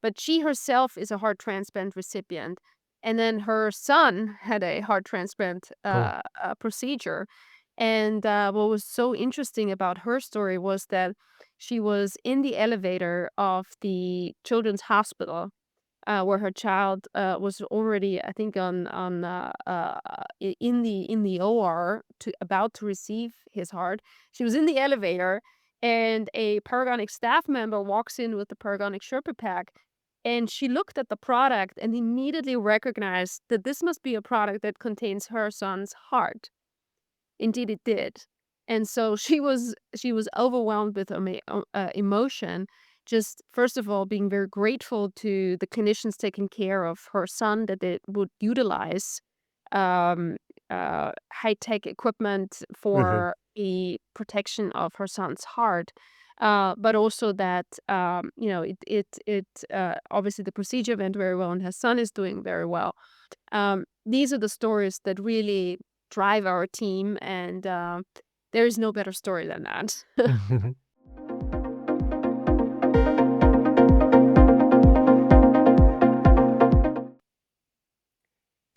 but she herself is a heart transplant recipient. And then her son had a heart transplant Oh. procedure. And what was so interesting about her story was that she was in the elevator of the children's hospital where her child was already, I think, in the OR about to receive his heart. She was in the elevator, and a Paragonix staff member walks in with the Paragonix Sherpa pack, and she looked at the product and immediately recognized that this must be a product that contains her son's heart. Indeed, it did. And so she was overwhelmed with emotion, just first of all being very grateful to the clinicians taking care of her son, that they would utilize um, high-tech equipment Hmm. for the protection of her son's heart. But also that obviously the procedure went very well and her son is doing very well. These are the stories that really drive our team, and there is no better story than that.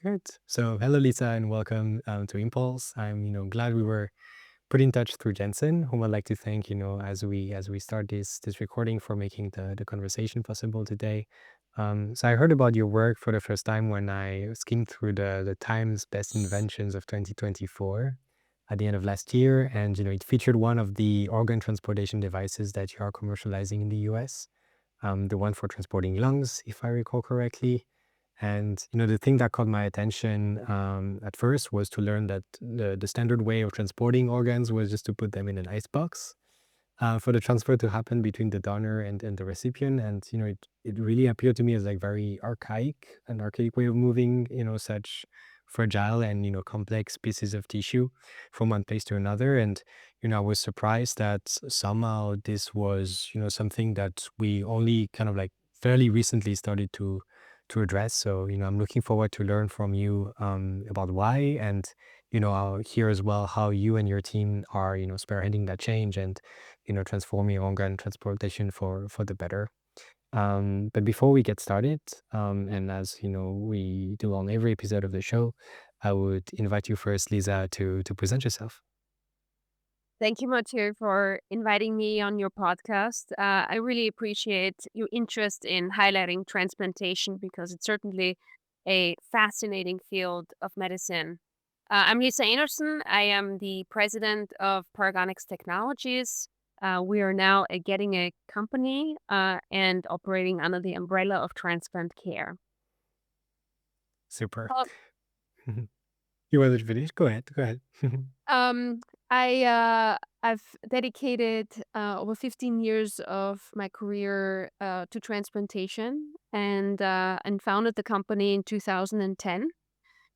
Good. So, hello, Lisa, and welcome to Impulse. I'm, glad we were put in touch through Jensen, whom I'd like to thank, as we start this recording for making the conversation possible today. So, I heard about your work for the first time when I skimmed through the Times Best Inventions of 2024 at the end of last year, and it featured one of the organ transportation devices that you are commercializing in the U.S. The one for transporting lungs, if I recall correctly. And the thing that caught my attention at first was to learn that the standard way of transporting organs was just to put them in an ice box for the transfer to happen between the donor and the recipient. And it really appeared to me as like very archaic, an archaic way of moving such fragile and complex pieces of tissue from one place to another. And I was surprised that somehow this was something that we only kind of like fairly recently started to address. So I'm looking forward to learn from you about why, and I'll hear as well how you and your team are spearheading that change and transforming organ transportation for the better. But before we get started, and as we do on every episode of the show, I would invite you first, Lisa, to present yourself. Thank you, Mathieu, for inviting me on your podcast. I really appreciate your interest in highlighting transplantation because it's certainly a fascinating field of medicine. I'm Lisa Enerson. I am the president of Paragonix Technologies. We are now getting a company and operating under the umbrella of transplant care. Super. Uh, You want to finish? Go ahead. Go ahead. Um, I've dedicated over 15 years of my career to transplantation, and founded the company in 2010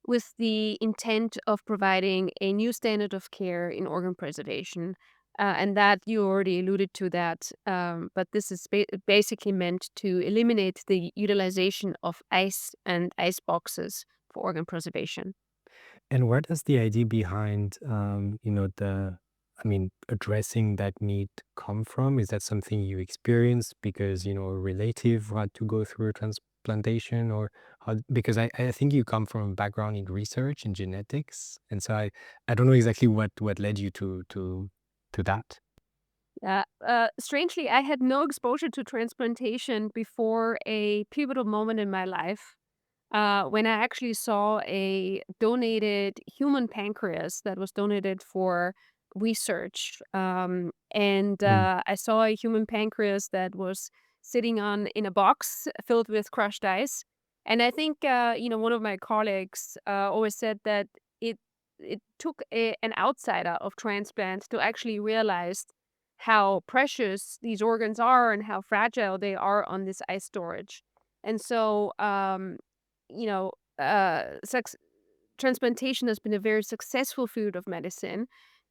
with the intent of providing a new standard of care in organ preservation. And that you already alluded to that, but this is basically meant to eliminate the utilization of ice and ice boxes for organ preservation. And where does the idea behind, addressing that need come from? Is that something you experienced because, a relative had to go through a transplantation, or because I think you come from a background in research in genetics. And so I don't know exactly what led you to that. Strangely, I had no exposure to transplantation before a pivotal moment in my life when I actually saw a donated human pancreas that was donated for research. And Mm. I saw a human pancreas that was sitting on in a box filled with crushed ice. And I think one of my colleagues always said that it it took an outsider of transplant to actually realize how precious these organs are and how fragile they are on this ice storage. And so, you know, suc transplantation has been a very successful field of medicine,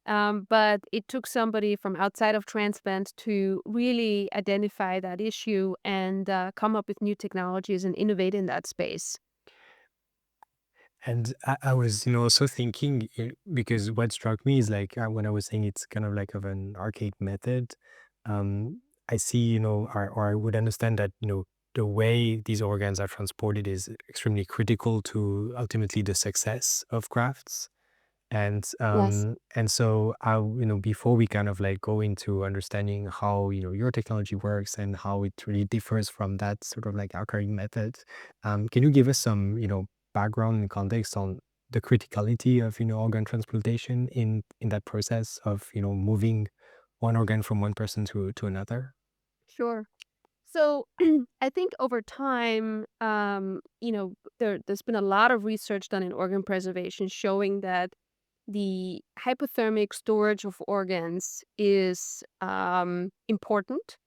but it took somebody from outside of transplant to really identify that issue and come up with new technologies and innovate in that space. And I was, also thinking, because what struck me is like when I was saying it's kind of like of an archaic method, I see, or I would understand that, the way these organs are transported is extremely critical to ultimately the success of grafts. Yes. And so before we kind of like go into understanding how your technology works and how it really differs from that sort of like archaic method, can you give us some background and context on the criticality of organ transplantation in that process of moving one organ from one person to another? Sure. So I think over time, there's been a lot of research done in organ preservation showing that the hypothermic storage of organs is important,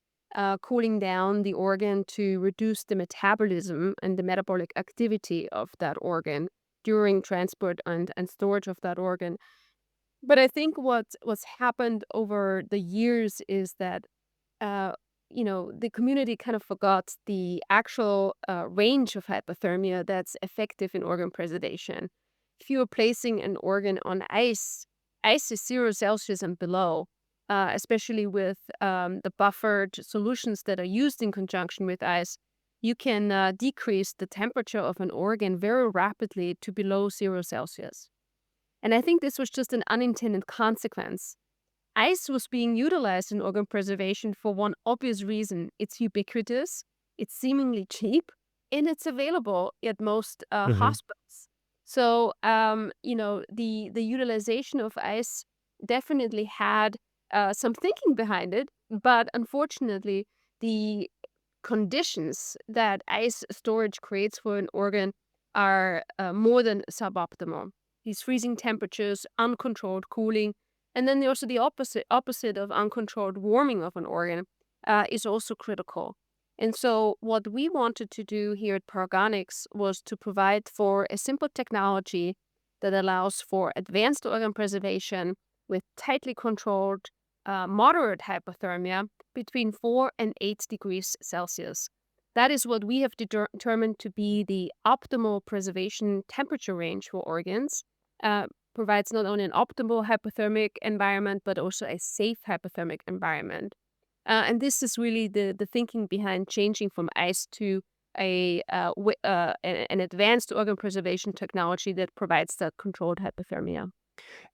cooling down the organ to reduce the metabolism and the metabolic activity of that organ during transport and storage of that organ. But I think what's happened over the years is that uh, the community kind of forgot the actual range of hypothermia that's effective in organ preservation. If you are placing an organ on ice, ice is 0 Celsius and below, especially with the buffered solutions that are used in conjunction with ice. You can decrease the temperature of an organ very rapidly to below 0 Celsius. And I think this was just an unintended consequence. Ice was being utilized in organ preservation for one obvious reason: it's ubiquitous, it's seemingly cheap, and it's available at most Hmm. hospitals. So, the utilization of ice definitely had some thinking behind it, but unfortunately, the conditions that ice storage creates for an organ are more than suboptimal. These freezing temperatures, uncontrolled cooling, and then also the opposite of uncontrolled warming of an organ is also critical. And so, what we wanted to do here at Paragonix was to provide for a simple technology that allows for advanced organ preservation with tightly controlled, moderate hypothermia between 4 and 8 degrees Celsius. That is what we have determined to be the optimal preservation temperature range for organs. Provides not only an optimal hypothermic environment, but also a safe hypothermic environment. And this is really the thinking behind changing from ice to an advanced organ preservation technology that provides that controlled hypothermia.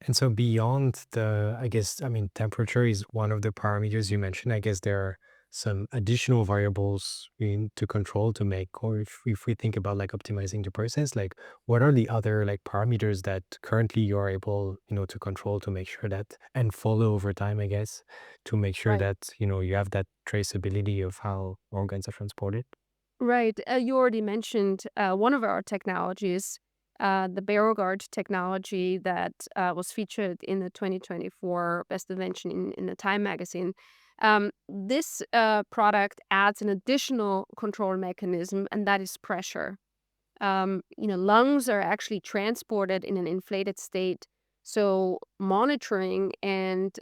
And so beyond temperature is one of the parameters you mentioned. I guess there are some additional variables we need to control to make, or if we think about like optimizing the process, like what are the other like parameters that currently you're able, to control to make sure that and follow over time, I guess, to make sure Right. that, you have that traceability of how organs are transported? Right. You already mentioned one of our technologies, the BaroGuard technology that was featured in the 2024 Best Invention in the Time magazine. This product adds an additional control mechanism, and that is pressure. Lungs are actually transported in an inflated state. So, monitoring and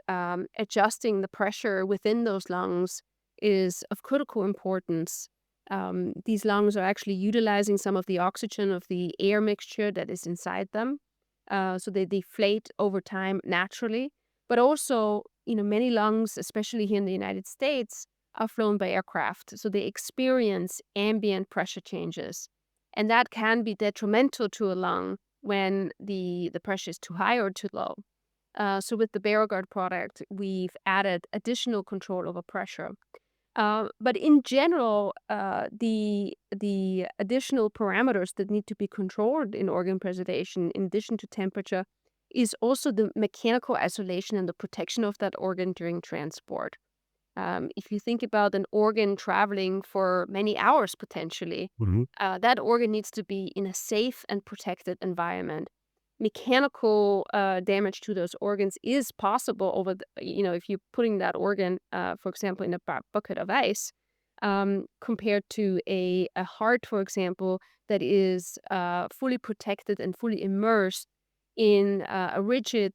adjusting the pressure within those lungs is of critical importance. These lungs are actually utilizing some of the oxygen of the air mixture that is inside them. So, they deflate over time naturally. But also, many lungs, especially here in the United States, are flown by aircraft. So, they experience ambient pressure changes, and that can be detrimental to a lung when the pressure is too high or too low. So with the BaroGuard product, we've added additional control over pressure. But in general, the additional parameters that need to be controlled in organ preservation, in addition to temperature, is also the mechanical isolation and the protection of that organ during transport. If you think about an organ traveling for many hours potentially, that organ needs to be in a safe and protected environment. Mechanical damage to those organs is possible if you're putting that organ, for example, in a bucket of ice, compared to a heart, for example, that is fully protected and fully immersed in a rigid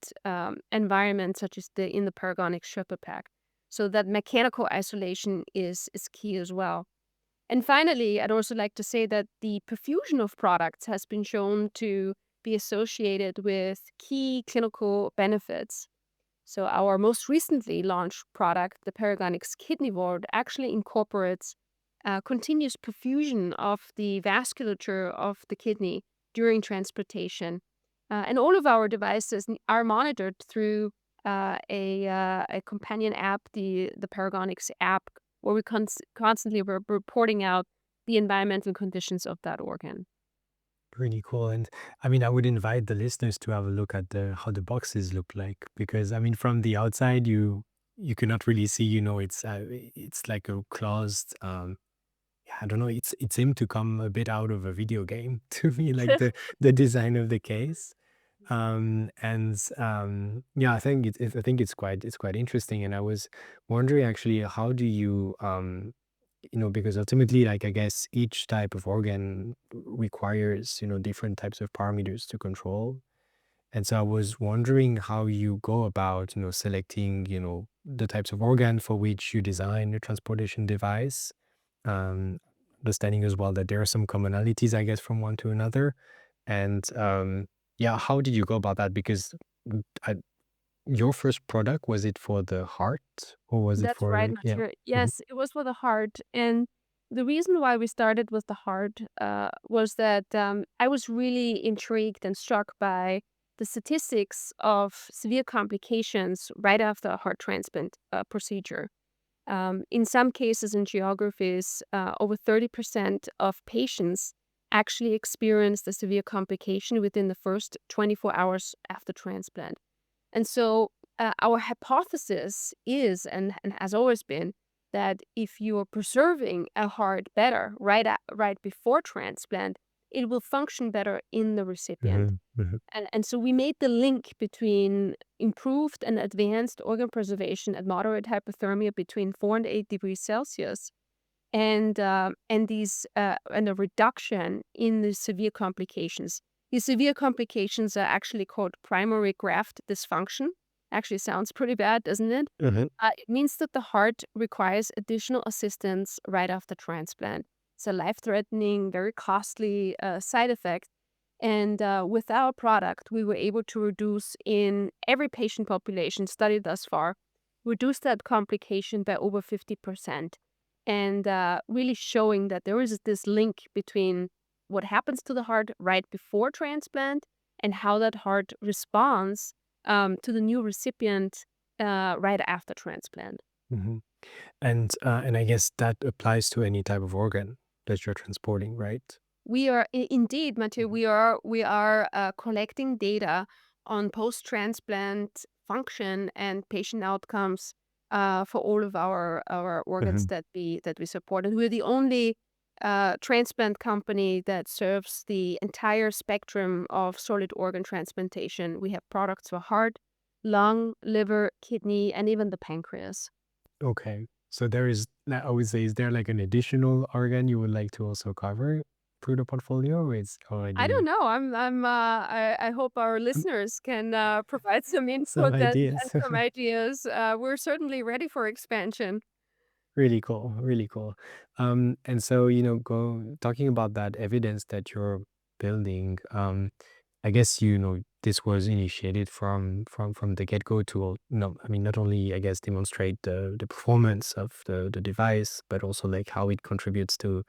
environment, such as in the Paragonix Sherpa pack. So that mechanical isolation is key as well. And finally, I'd also like to say that the perfusion of products has been shown to be associated with key clinical benefits. So our most recently launched product, the Paragonix Kidney Ward, actually incorporates continuous perfusion of the vasculature of the kidney during transplantation. And all of our devices are monitored through a companion app, the Paragonix app, where we constantly reporting out the environmental conditions of that organ. Pretty cool. And I mean, I would invite the listeners to have a look at the how the boxes look like, because I mean, from the outside, you cannot really see. It's like a closed. Yeah, I don't know. It seemed to come a bit out of a video game to me, like the design of the case. Yeah, I think it's quite interesting. And I was wondering actually, how do you because ultimately, like, I guess each type of organ requires, different types of parameters to control. And so I was wondering how you go about, selecting, the types of organ for which you design a transportation device. Um, Understanding as well that there are some commonalities, I guess, from one to another. And yeah, how did you go about that? Because mm, I, your first product, was it for the heart or was it That's right, for, yeah. Mathieu. Mhm, Yes, it was for the heart. And the reason why we started with the heart was that I was really intrigued and struck by the statistics of severe complications right after a heart transplant procedure. In some cases and geographies, over 30% of patients actually experienced a severe complication within the first 24 hours after transplant. And so, our hypothesis is and has always been that if you are preserving a heart better right before transplant, it will function better in the recipient. mhm, mhm, And so we made the link between improved and advanced organ preservation at moderate hypothermia between 4 and 8 degrees Celsius and a reduction in the severe complications. These severe complications are actually called primary graft dysfunction. Actually sounds pretty bad, doesn't it? mhm, It means that the heart requires additional assistance right after transplant. It's a life-threatening, very costly side effect. And with our product, we were able to reduce in every patient population studied thus far, reduce that complication by over 50%. And really showing that there is this link between what happens to the heart right before transplant and how that heart responds to the new recipient right after transplant. mhm. And I guess that applies to any type of organ that you're transporting, right? We are indeed, Mathieu. Mhm, We are collecting data on post-transplant function and patient outcomes for all of our organs mhm. that we support, and we're the only transplant company that serves the entire spectrum of solid organ transplantation. We have products for heart, lung, liver, kidney, and even the pancreas. Okay. So I would say, is there like an additional organ you would like to also cover through the portfolio, or it's I don't already know. I hope our um, listeners can provide some some input and ideas? some ideas. We're certainly ready for expansion. Really cool, really cool. And so, go talking about that evidence that you're building. I guess this was initiated from the get go to no, I mean, not only I guess demonstrate the performance of the device, but also like how it contributes to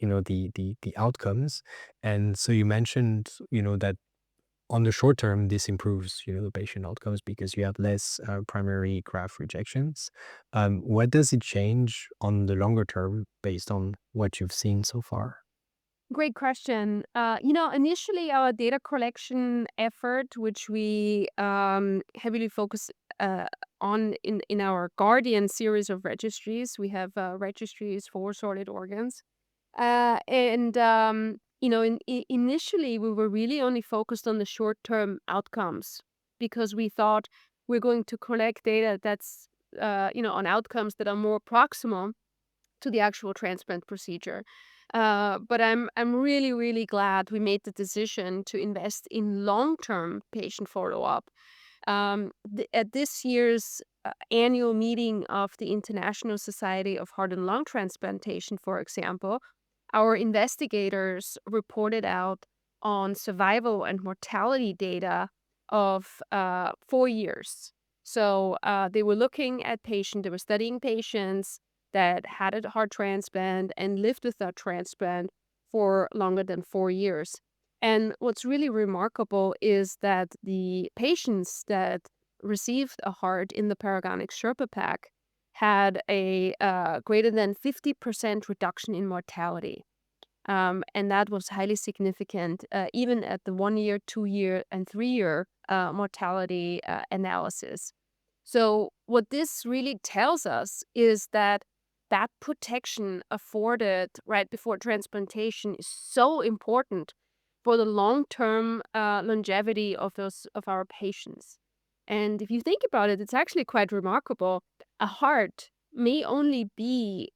the outcomes. And so you mentioned that on the short term, this improves, the patient outcomes because you have less primary graft rejections. What does it change on the longer term based on what you've seen so far? Great question. Initially our data collection effort, which we heavily focus on in our Guardian series of registries, we have registries for solid organs. Initially, we were really only focused on the short-term outcomes because we thought we're going to collect data that's, on outcomes that are more proximal to the actual transplant procedure. But I'm really, really glad we made the decision to invest in long-term patient follow-up. At this year's annual meeting of the International Society of Heart and Lung Transplantation, for example, our investigators reported out on survival and mortality data of 4 years. So they were looking at patients, they were studying patients that had a heart transplant and lived with that transplant for longer than 4 years. And what's really remarkable is that the patients that received a heart in the Paragonix Sherpa Pack had a greater than 50% reduction in mortality. And that was highly significant, even at the 1 year, 2 year, and 3 year mortality analysis. So, what this really tells us is that that protection afforded right before transplantation is so important for the long-term longevity of those of our patients. And if you think about it, it's actually quite remarkable. A heart may only be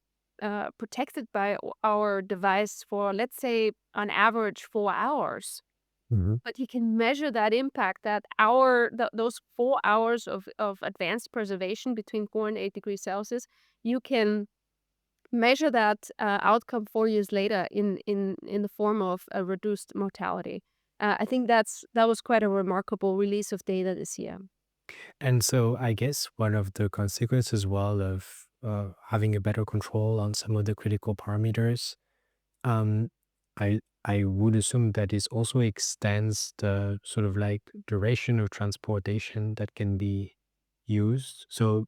protected by our device for, let's say, on average, 4 hours. Hmm. But you can measure that impact, that hour, those 4 hours of advanced preservation between 4 and 8 degrees Celsius. You can measure that outcome 4 years later in the form of a reduced mortality. I think that was quite a remarkable release of data this year. And so I guess one of the consequences as well of having a better control on some of the critical parameters, um, I would assume that this also extends the sort of like duration of transportation that can be used. So,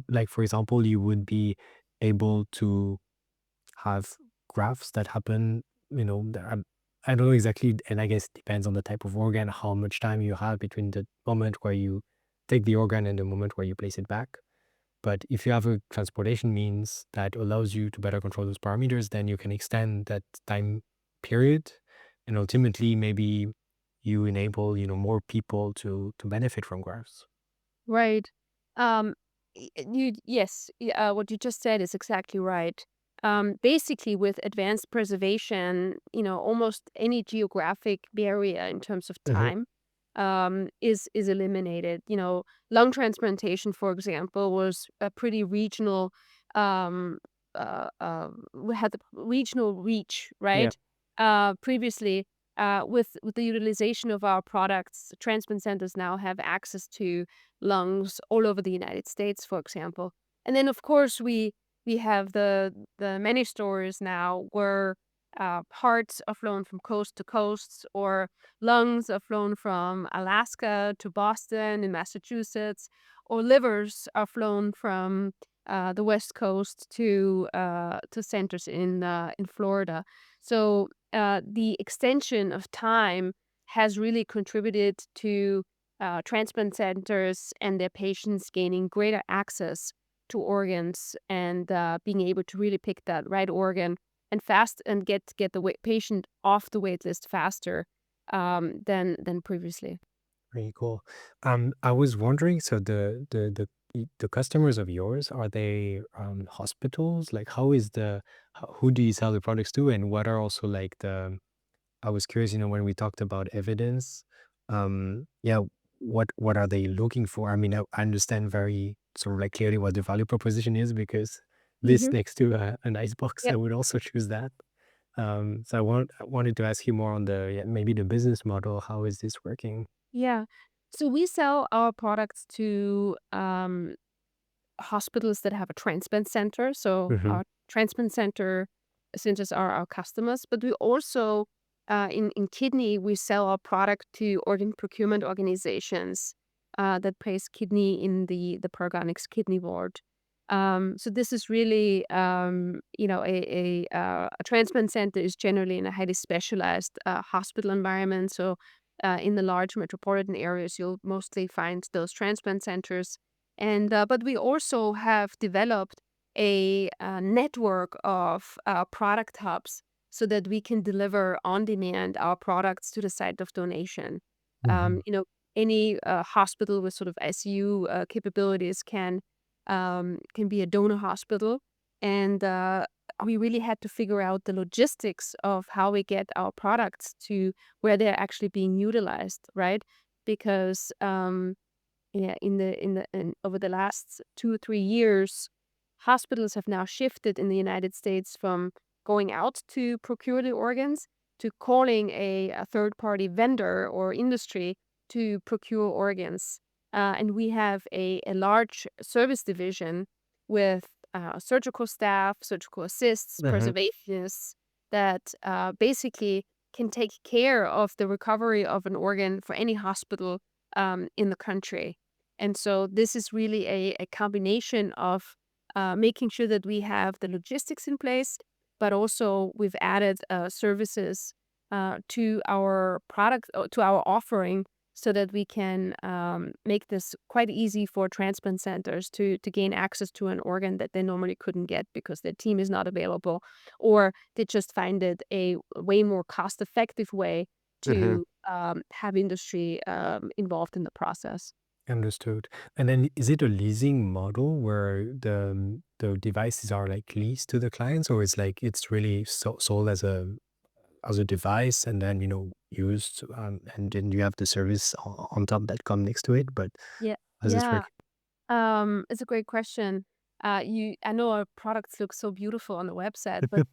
like for example, you would be able to have grafts that happen, I don't know exactly, and I guess it depends on the type of organ, how much time you have between the moment where you take the organ and the moment where you place it back. But if you have a transportation means that allows you to better control those parameters, then you can extend that time period, and ultimately maybe you enable, more people to benefit from grafts. Right. Um, yes, what you just said is exactly right. Basically, with advanced preservation, almost any geographic barrier in terms of Hmm. time is eliminated. Lung transplantation, for example, was a pretty regional. Um, we had the regional reach, Yeah. right? Previously, with the utilization of our products, transplant centers now have access to lungs all over the United States, for example. And then, of course, we have the many stories now where hearts are flown from coast to coast, or lungs are flown from Alaska to Boston in Massachusetts, or livers are flown from the West Coast to centers in Florida. So the extension of time has really contributed to transplant centers and their patients gaining greater access to organs and being able to really pick that right organ and fast and get the patient off the wait list faster than previously. Very cool. I was wondering, so the customers of yours, are they hospitals? Like, who do you sell the products to, and what are also like the? I was curious, when we talked about evidence, yeah, what are they looking for? I mean, I understand very sort of like clearly what the value proposition is because this Hmm. next to an ice box, I Yep. would also choose that. So I wanted to ask you more on the, yeah, maybe the business model. How is this working? Yeah. So we sell our products to hospitals that have a transplant center. So Hmm. our transplant centers are our customers, but we also in kidney we sell our product to organ procurement organizations that place kidney in the Paragonix kidney ward. So this is really a transplant center is generally in a highly specialized hospital environment. So in the large metropolitan areas, you'll mostly find those transplant centers and but we also have developed a network of product hubs so that we can deliver on demand our products to the site of donation. Hmm. Um, you know, any hospital with sort of ICU capabilities can be a donor hospital, and we really had to figure out the logistics of how we get our products to where they're actually being utilized, right? Because yeah, over the last 2 or 3 years, hospitals have now shifted in the United States from going out to procure the organs to calling a third-party vendor or industry to procure organs. And we have a large service division with surgical staff, surgical assists, Uh-huh. preservationists that basically can take care of the recovery of an organ for any hospital in the country. And so this is really a combination of making sure that we have the logistics in place, but also we've added services to our product, to our offering, so that we can make this quite easy for transplant centers to gain access to an organ that they normally couldn't get because their team is not available, or they just find it a way more cost effective way Uh-huh. to have industry involved in the process. Understood. And then is it a leasing model where the devices are like leased to the clients, or is like it's really sold as a device and then used, and then you have the service on top that come next to it? But Yeah, how does this yeah. work? It's a great question. I know our products look so beautiful on the website, but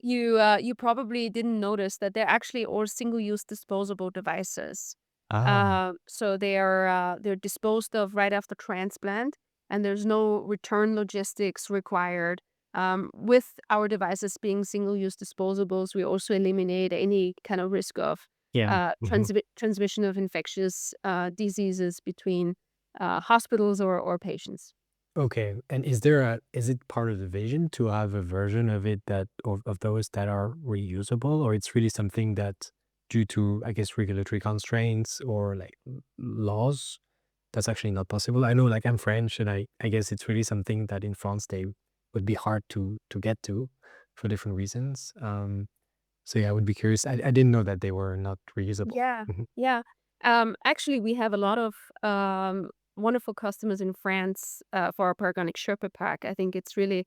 you probably didn't notice that they're actually all single-use disposable devices. Ah, So they're disposed of right after transplant, and there's no return logistics required. With our devices being single-use disposables, we also eliminate any kind of risk of yeah. Hmm. transmission of infectious diseases between hospitals or patients. Okay. And is it part of the vision to have a version of it of those that are reusable, or it's really something that due to, I guess, regulatory constraints or like laws, that's actually not possible? I know, like, I'm French, and I guess it's really something that in France they would be hard to get to for different reasons. So yeah, I would be curious. I didn't know that they were not reusable. Yeah, Mhm. yeah. Actually, we have a lot of wonderful customers in France for our Paragonix Sherpa pack. I think it's really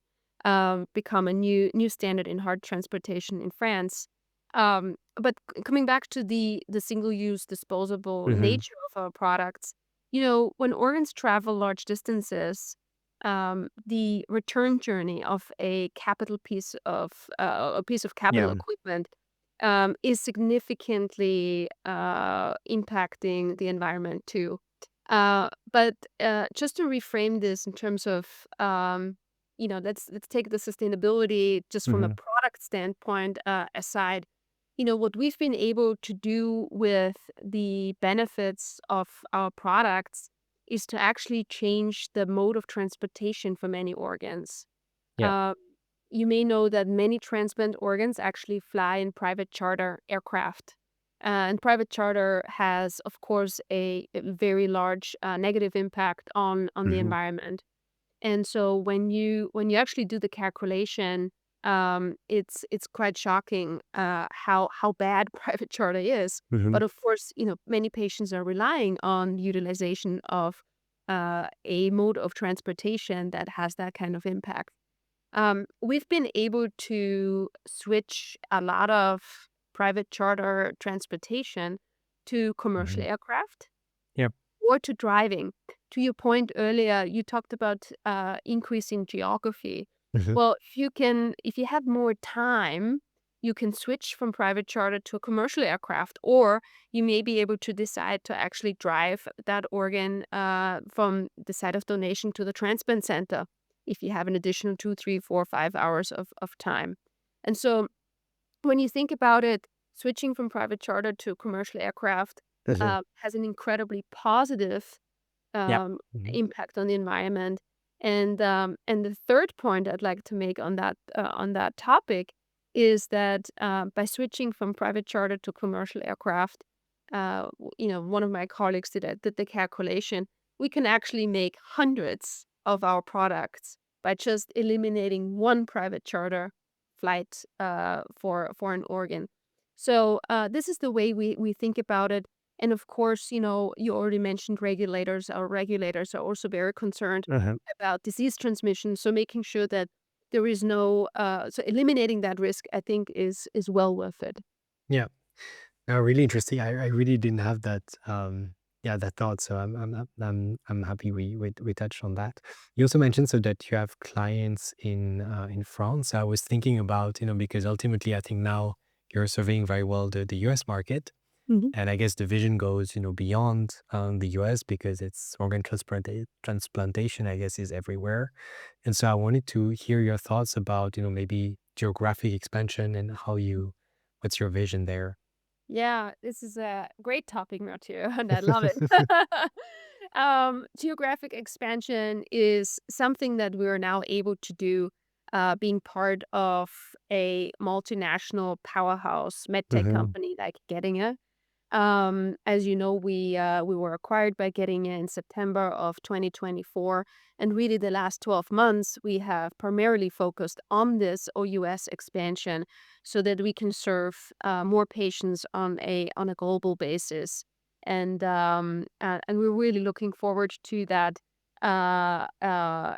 become a new standard in hard transportation in France. But coming back to the single use disposable Mhm. nature of our products, when organs travel large distances, the return journey of a piece of capital Yeah. equipment is significantly impacting the environment too. But just to reframe this in terms of, let's take the sustainability just from a Mhm. product standpoint aside. What we've been able to do with the benefits of our products is to actually change the mode of transportation for many organs. Yeah. Uh, you may know that many transplant organs actually fly in private charter aircraft. And private charter has, of course, a very large negative impact on the Mhm. environment. And so when you actually do the calculation, it's quite shocking how bad private charter is. Mhm. But of course, many patients are relying on utilization of a mode of transportation that has that kind of impact. We've been able to switch a lot of private charter transportation to commercial Mhm. aircraft Yep. or to driving. To your point earlier, you talked about increasing geography. Mhm. Well, if you have more time, you can switch from private charter to a commercial aircraft, or you may be able to decide to actually drive that organ from the site of donation to the transplant center if you have an additional 2, 3, 4, 5 hours of time. And so when you think about it, switching from private charter to commercial aircraft Mhm. has an incredibly positive Yep. um, Mhm. impact on the environment. And the third point I'd like to make on that topic is that by switching from private charter to commercial aircraft, one of my colleagues did the calculation. We can actually make hundreds of our products by just eliminating one private charter flight for an organ. So this is the way we think about it. And of course, you already mentioned regulators. Our regulators are also very concerned Uh-huh. about disease transmission. So making sure that there is no, so eliminating that risk, I think, is well worth it. Yeah. No, really interesting. I really didn't have that yeah, that thought. So I'm happy we touched on that. You also mentioned so that you have clients in France. I was thinking about, because ultimately I think now you're surveying very well the US market. Mhm. And I guess the vision goes, beyond the US because it's transplantation, I guess, is everywhere. And so I wanted to hear your thoughts about, maybe geographic expansion and what's your vision there? Yeah, this is a great topic, Mathieu, and I love it. Geographic expansion is something that we are now able to do, being part of a multinational powerhouse medtech Hmm. company like Getinge. As you know, we were acquired by Getinge in September of 2024, and really the last 12 months we have primarily focused on this OUS expansion, so that we can serve more patients on a global basis, and we're really looking forward to that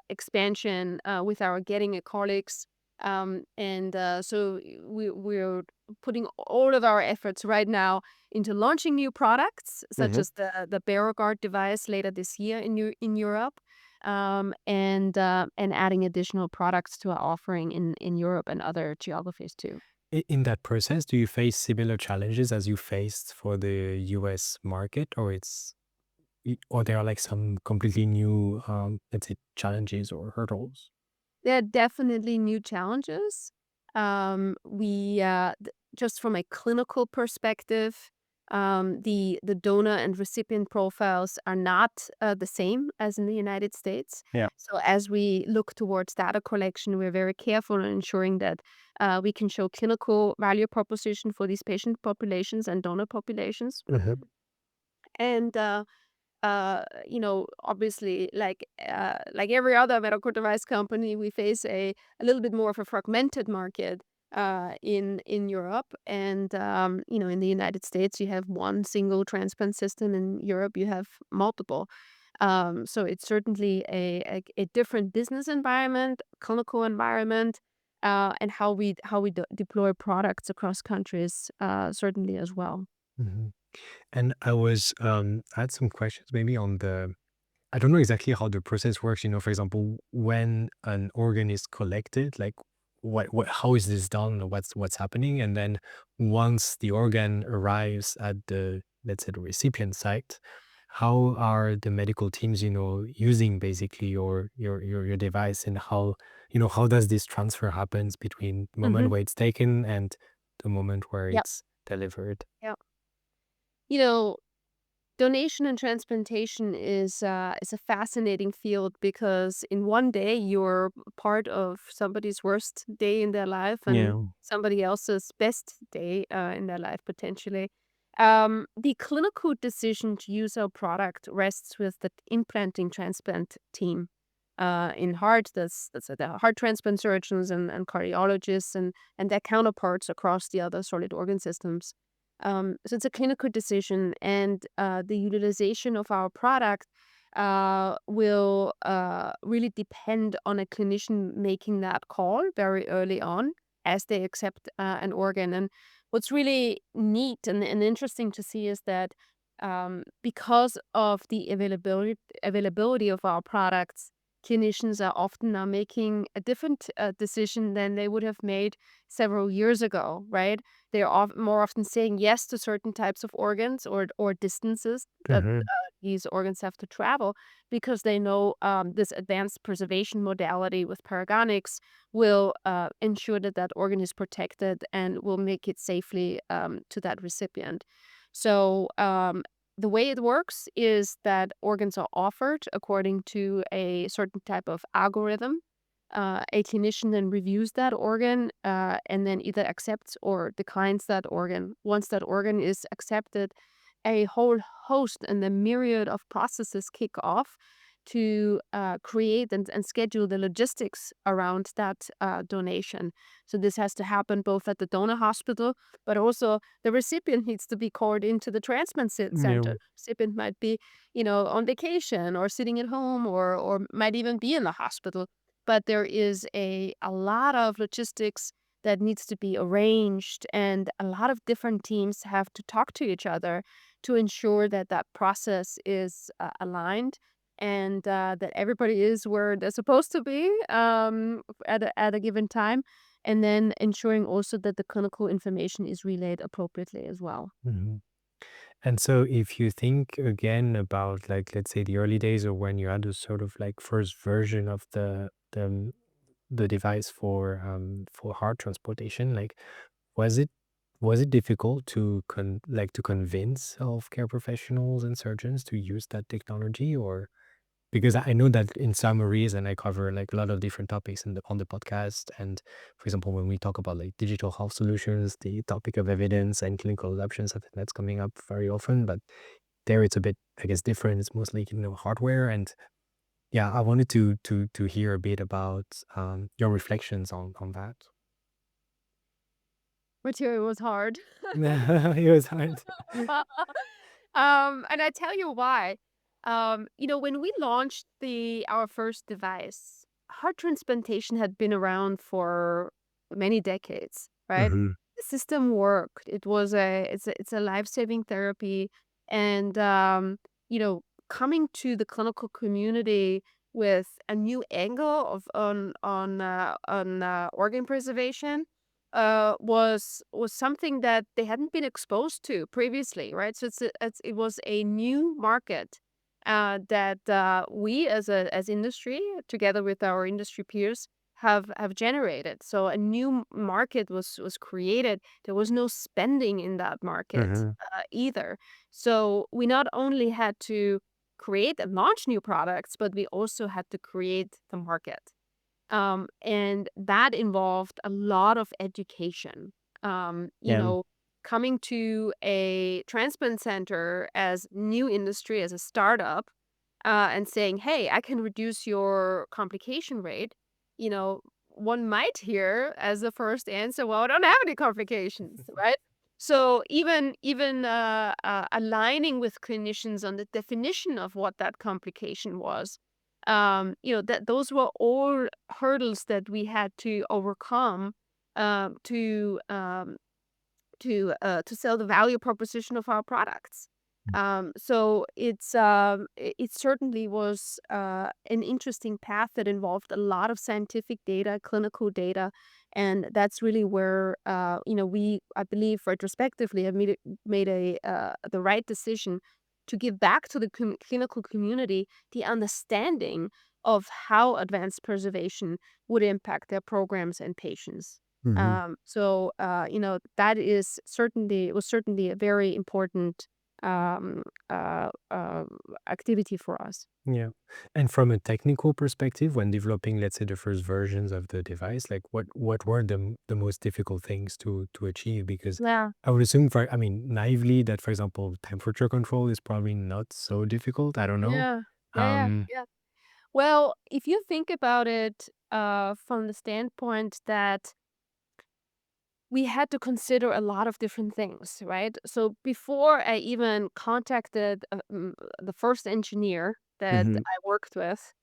expansion with our Getinge colleagues. So we're putting all of our efforts right now into launching new products, such Hmm. as the Barrowguard device later this year in Europe, and adding additional products to our offering in Europe and other geographies too. In that process, do you face similar challenges as you faced for the US market, or there are like some completely new, let's say, challenges or hurdles? There are definitely new challenges. We Just from a clinical perspective, the donor and recipient profiles are not the same as in the United States. Yeah. So as we look towards data collection, we're very careful in ensuring that we can show clinical value proposition for these patient populations and donor populations. Hmm. And obviously, like every other medical device company, we face a little bit more of a fragmented market in Europe, and in the United States, you have one single transplant system. In Europe, you have multiple. So it's certainly a different business environment, clinical environment, and how we deploy products across countries, certainly as well. Hmm. And I had some questions maybe on I don't know exactly how the process works. For example, when an organ is collected, like how is this done? What's happening? And then once the organ arrives at let's say, the recipient site, how are the medical teams, using basically your device, and how does this transfer happens between the moment Hmm. where it's taken and the moment where Yep. it's delivered? Yep. You know, Donation and transplantation is a fascinating field because in one day you're part of somebody's worst day in their life and Yeah. somebody else's best day in their life potentially. The clinical decision to use our product rests with the implanting transplant team. In heart, that's the heart transplant surgeons and cardiologists and their counterparts across the other solid organ systems. So it's a clinical decision, and the utilization of our product will really depend on a clinician making that call very early on as they accept an organ. And what's really neat and interesting to see is that because of the availability of our products, clinicians are often now making a different decision than they would have made several years ago, right? More often saying yes to certain types of organs or distances that Hmm. these organs have to travel because they know this advanced preservation modality with Paragonix will ensure that that organ is protected and will make it safely to that recipient. So the way it works is that organs are offered according to a certain type of algorithm. A clinician then reviews that organ and then either accepts or declines that organ. Once that organ is accepted, a whole host and the myriad of processes kick off to create and schedule the logistics around that donation. So this has to happen both at the donor hospital, but also the recipient needs to be called into the transplant center. Yeah. Recipient might be, on vacation or sitting at home or might even be in the hospital. But there is a lot of logistics that needs to be arranged, and a lot of different teams have to talk to each other to ensure that that process is aligned and that everybody is where they're supposed to be at a given time, and then ensuring also that the clinical information is relayed appropriately as well. Mhm. And so if you think again about like let's say the early days or when you had a sort of like first version of the device for heart transportation, like was it was it difficult to to convince healthcare professionals and surgeons to use that technology? Or because I know that in summaries, and I cover like a lot of different topics in the on the podcast. And for example, when we talk about like digital health solutions, the topic of evidence and clinical adoptions, I think that's coming up very often. But there it's a bit, I guess, different. It's mostly, hardware. And yeah, I wanted to hear a bit about your reflections on that. Material was hard. It was hard. And I tell you why. When we launched the our first device, heart transplantation had been around for many decades, right? Hmm. The system worked. It's a life-saving therapy, and coming to the clinical community with a new angle of on organ preservation was something that they hadn't been exposed to previously, right? So it was a new market that we as industry, together with our industry peers, have generated. So a new market was created. There was no spending in that market Hmm. either. So we not only had to create and launch new products, but we also had to create the market. And that involved a lot of education. Yeah. Coming to a transplant center as new industry, as a startup, and saying, "Hey, I can reduce your complication rate." One might hear as the first answer, "Well, I don't have any complications," right? So even aligning with clinicians on the definition of what that complication was, that those were all hurdles that we had to overcome um, to um, to sell the value proposition of our products. So it certainly was an interesting path that involved a lot of scientific data, clinical data, and that's really where we, I believe, retrospectively have made the right decision to give back to the clinical community the understanding of how advanced preservation would impact their programs and patients. Hmm. That is certainly was certainly a very important um, uh, uh, activity for us. Yeah. And from a technical perspective, when developing, let's say, the first versions of the device, like what were the most difficult things to achieve? Because Yeah, I would assume, for I mean, naively, that for example, temperature control is probably not so difficult. I don't know. yeah, yeah, yeah, Um. yeah. Well, if you think about it from the standpoint that we had to consider a lot of different things, right? So before I even contacted the first engineer that Hmm. I worked with,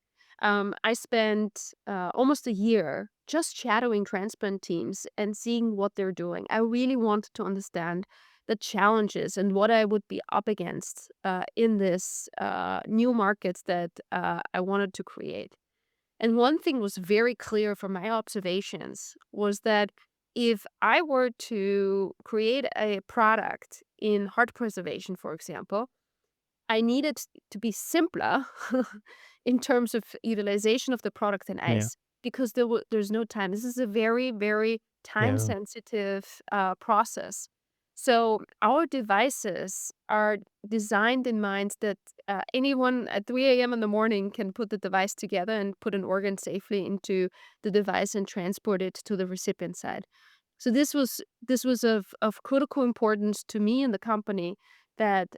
I spent almost a year just shadowing transplant teams and seeing what they're doing. I really wanted to understand the challenges and what I would be up against in this new market that I wanted to create. And one thing was very clear from my observations was that if I were to create a product in heart preservation, for example, I needed to be simpler in terms of utilization of the product and Yeah. ice because there's no time. This is a very, very time Yeah. sensitive process. So our devices are designed in mind that anyone at 3 a.m. in the morning can put the device together and put an organ safely into the device and transport it to the recipient side. So this was of critical importance to me and the company that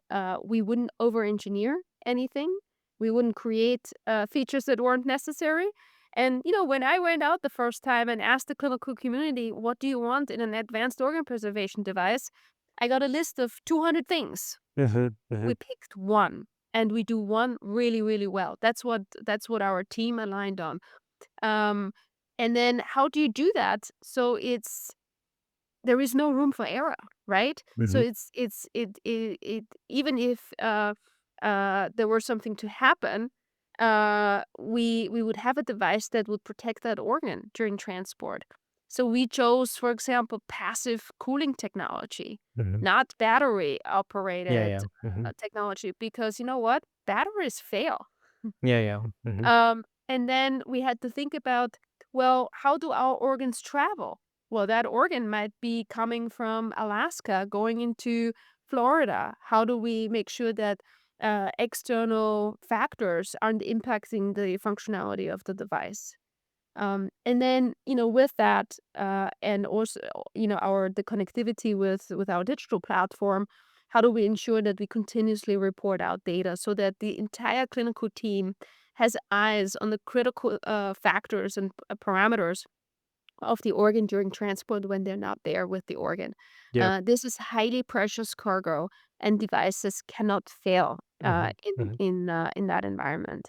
we wouldn't over engineer anything. We wouldn't create features that weren't necessary. And when I went out the first time and asked the clinical community, "What do you want in an advanced organ preservation device?" I got a list of 200 things. Hmm. We Hmm. picked one, and we do one really, really well. That's what our team aligned on. Um, and then how do you do that? So there is no room for error, right? So Hmm. it even if there were something to happen, we would have a device that would protect that organ during transport. So we chose, for example, passive cooling technology, Mhm. not battery Yeah, operated yeah. Mhm. technology, because you know what? Batteries fail. Yeah, yeah. Mhm. And then we had to think about, well, how do our organs travel? Well, that organ might be coming from Alaska going into Florida. How do we make sure that external factors aren't impacting the functionality of the device? And then, with that, and also, our the connectivity with our digital platform, how do we ensure that we continuously report out data so that the entire clinical team has eyes on the critical factors and parameters of the organ during transport when they're not there with the organ. Yep. This is highly precious cargo, and devices cannot fail Mhm. Mhm. in that environment.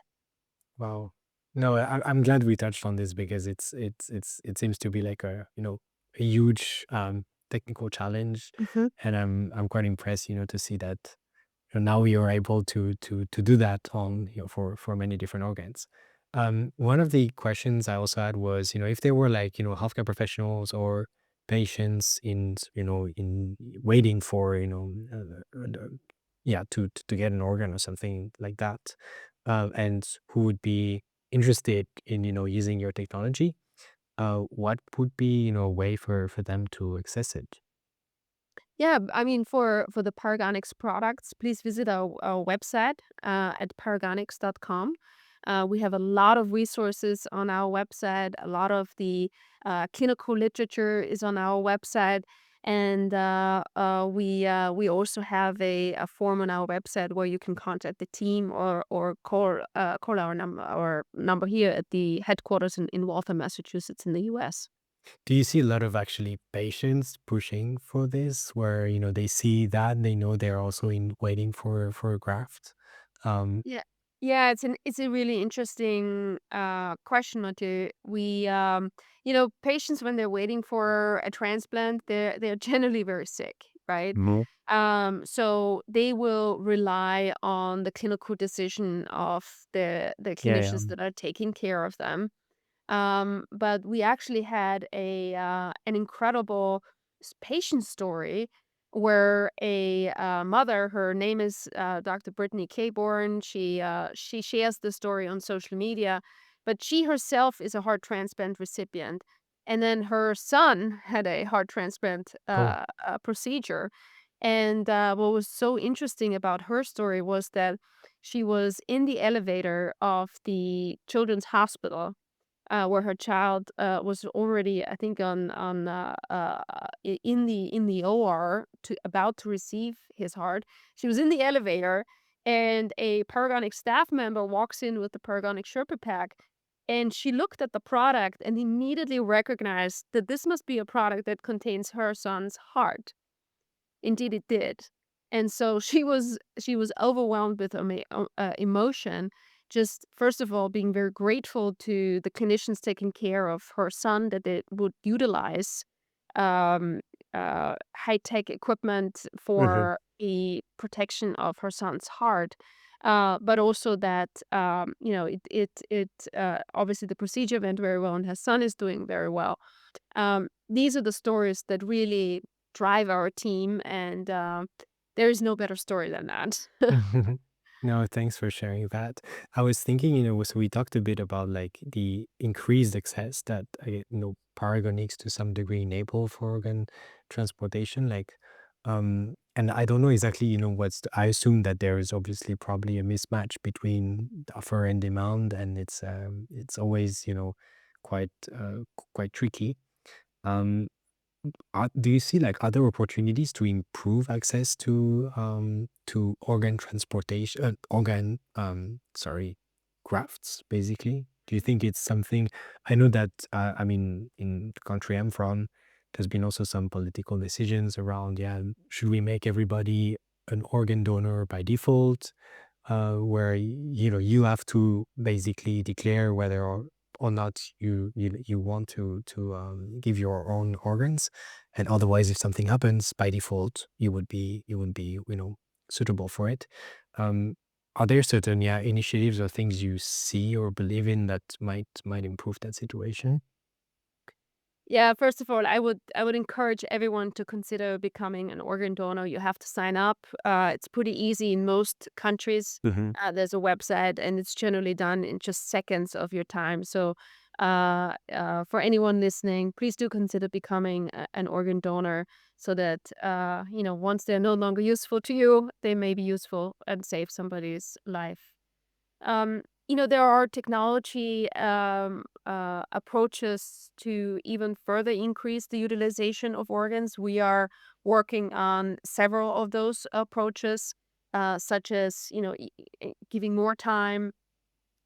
Wow. No, I'm glad we touched on this because it seems to be like a huge technical challenge, Mhm. and I'm quite impressed, to see that now we are able to do that on for many different organs. One of the questions I also had was, if there were like healthcare professionals or patients in waiting for yeah to get an organ or something like that, and who would be interested in using your technology, what would be a way for them to access it? Yeah, I mean, for the Paragonix products, please visit our website at paragonix.com. We have a lot of resources on our website. A lot of the clinical literature is on our website, and we also have a form on our website where you can contact the team or call our number here at the headquarters in Waltham, Massachusetts, in the U.S. Do you see a lot of actually patients pushing for this, where they see that and they know they're also in waiting for a graft? Um, Yeah. Yeah, it's a really interesting question, Mathieu. Patients when they're waiting for a transplant, they're generally very sick, right? Mhm. So they will rely on the clinical decision of the Yeah, yeah. clinicians that are taking care of them. But we actually had an incredible patient story where a mother, her name is Dr. Brittany Caborn. She shares the story on social media, but she herself is a heart transplant recipient. And then her son had a heart transplant Oh, procedure. And what was so interesting about her story was that she was in the elevator of the children's hospital where her child was already, I think, in the OR to about to receive his heart. She was in the elevator, and a Paragonix staff member walks in with the Paragonix Sherpa pack, and she looked at the product and immediately recognized that this must be a product that contains her son's heart. Indeed, it did. And so she was overwhelmed with emotion, just first of all being very grateful to the clinicians taking care of her son, that they would utilize um, high-tech equipment mhm. for the protection of her son's heart. But also that obviously the procedure went very well and her son is doing very well. These are the stories that really drive our team, and there is no better story than that. No, thanks for sharing that. I was thinking, so we talked a bit about like the increased access that Paragonix to some degree enable for organ transportation. Like, and I don't know exactly, I assume that there is obviously probably a mismatch between the offer and demand, and it's always, quite quite tricky. Um, do you see like other opportunities to improve access to organ transportation, sorry, grafts basically? Do you think it's something? I know that I mean in the country I'm from, there's been also some political decisions around, yeah, should we make everybody an organ donor by default? Where you have to basically declare whether or not you want to give your own organs, and otherwise, if something happens by default, you would be suitable for it. Um, are there certain initiatives or things you see or believe in that might improve that situation? Yeah, first of all, I would encourage everyone to consider becoming an organ donor. You have to sign up. It's pretty easy in most countries. Hmm. There's a website, and it's generally done in just seconds of your time. So, for anyone listening, please do consider becoming an organ donor, so that once they're no longer useful to you, they may be useful and save somebody's life. There are technology approaches to even further increase the utilization of organs. We are working on several of those approaches, such as giving more time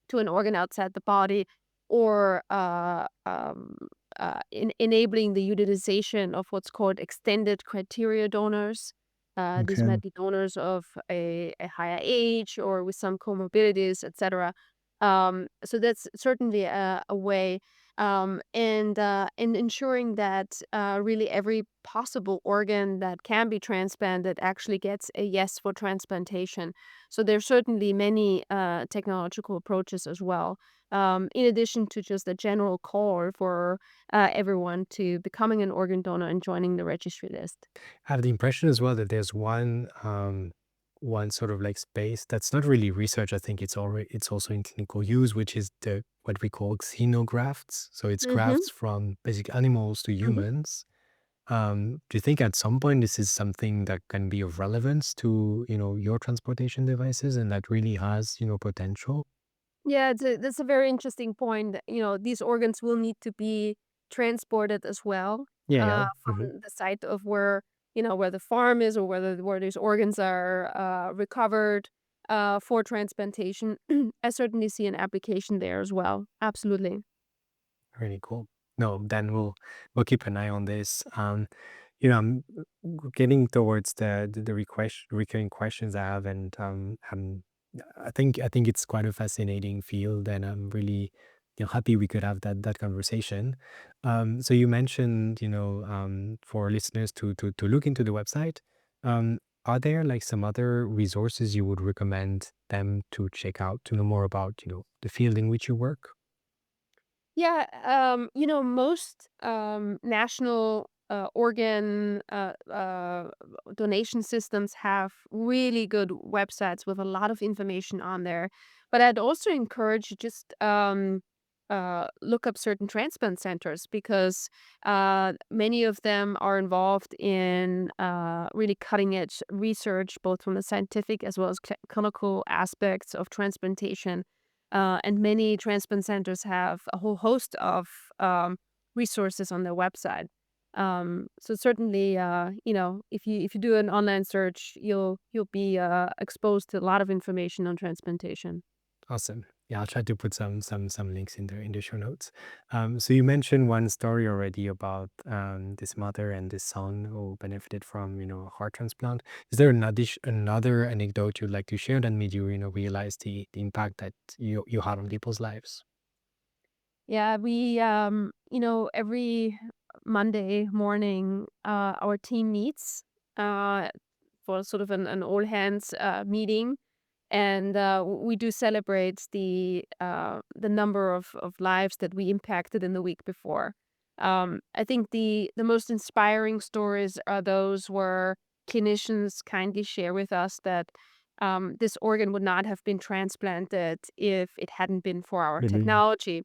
to an organ outside the body, or enabling the utilization of what's called extended criteria donors. These Okay. might be donors of a higher age or with some comorbidities, etc. So that's certainly a way, and ensuring that really every possible organ that can be transplanted actually gets a yes for transplantation. So there's certainly many technological approaches as well, in addition to just a general call for everyone to becoming an organ donor and joining the registry list. I have the impression as well that there's one sort of like space that's not really research. I think it's also in clinical use, which is the what we call xenografts. So it's Hmm. grafts from basic animals to Hmm. humans. Do you think at some point this is something that can be of relevance to, your transportation devices and that really has, potential? Yeah, that's a very interesting point. These organs will need to be transported as well, Yeah, yeah. Hmm. from the site of where the farm is, or where these organs are recovered for transplantation. I certainly see an application there as well. Absolutely. Really cool. No, then we'll keep an eye on this. I'm getting towards the recurring questions I have, and I think it's quite a fascinating field, and I'm really happy we could have that conversation. So you mentioned for listeners to look into the website. Um, are there like some other resources you would recommend them to check out to know more about the field in which you work? Yeah, most national organ donation systems have really good websites with a lot of information on there. But I'd also encourage you just look up certain transplant centers, because many of them are involved in really cutting edge research, both from the scientific as well as clinical aspects of transplantation. And many transplant centers have a whole host of resources on their website. So certainly, if you do an online search, you'll be exposed to a lot of information on transplantation. Awesome. Yeah, I'll try to put some links in the show notes. So you mentioned one story already about this mother and this son who benefited from a heart transplant. Is there another anecdote you'd like to share that made you realize the impact that you had on people's lives? Yeah, we every Monday morning, our team meets uh, for sort of an all hands meeting, and we do celebrate the number of lives that we impacted in the week before. I think the most inspiring stories are those where clinicians kindly share with us that this organ would not have been transplanted if it hadn't been for our Hmm. technology,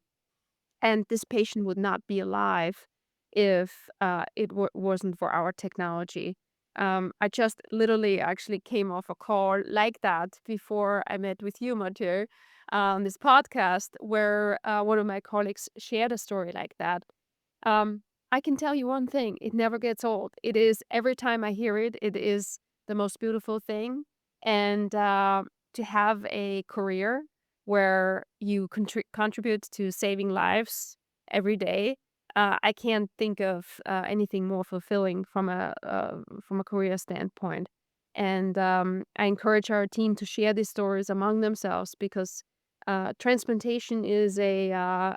and this patient would not be alive if wasn't for our technology. I just literally actually came off a call like that before I met with you, Mathieu, on this podcast, where one of my colleagues shared a story like that. um, I can tell you one thing, it never gets old. It is every time I hear it, it is the most beautiful thing. And to have a career where you contribute to saving lives every day, I can't think of anything more fulfilling from a career standpoint. And I encourage our team to share these stories among themselves, because transplantation is a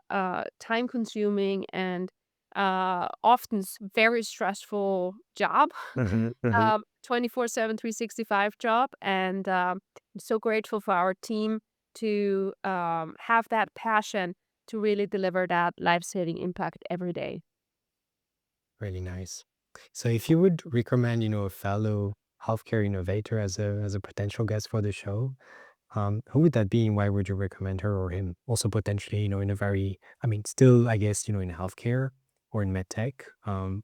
time-consuming and often very stressful job, Hmm. Hmm. 24/7, 365 job. And I'm so grateful for our team to have that passion to really deliver that life-saving impact every day. Really nice. So if you would recommend, a fellow healthcare innovator as a potential guest for the show, who would that be and why would you recommend her or him? Also potentially, in a very, I mean, still, I guess, in healthcare or in medtech,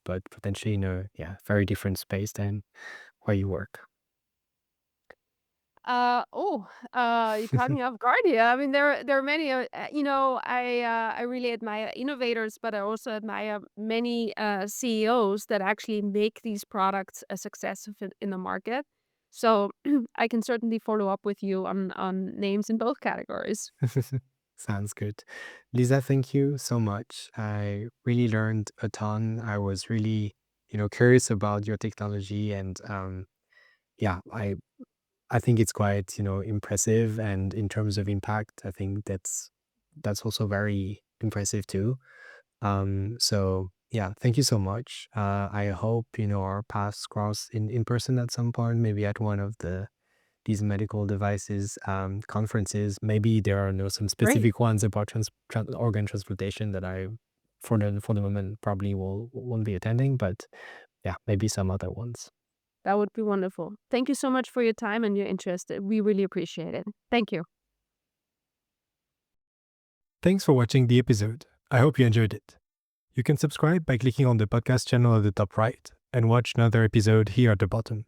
but potentially in a, yeah, very different space than where you work. You caught me off guard here. I mean, there are many. I really admire innovators, but I also admire many CEOs that actually make these products a success in the market. So I can certainly follow up with you on names in both categories. Sounds good. Lisa, thank you so much. I really learned a ton. I was really, curious about your technology and yeah, I think it's quite, impressive. And in terms of impact, I think that's also very impressive too. So yeah, thank you so much. I hope, our paths cross in person at some point, maybe at one of these medical devices conferences. Maybe there are no some Great. specific ones about organ transplantation that I for the moment probably won't be attending, but yeah, maybe some other ones. That would be wonderful. Thank you so much for your time and your interest. We really appreciate it. Thank you. Thanks for watching the episode. I hope you enjoyed it. You can subscribe by clicking on the podcast channel at the top right and watch another episode here at the bottom.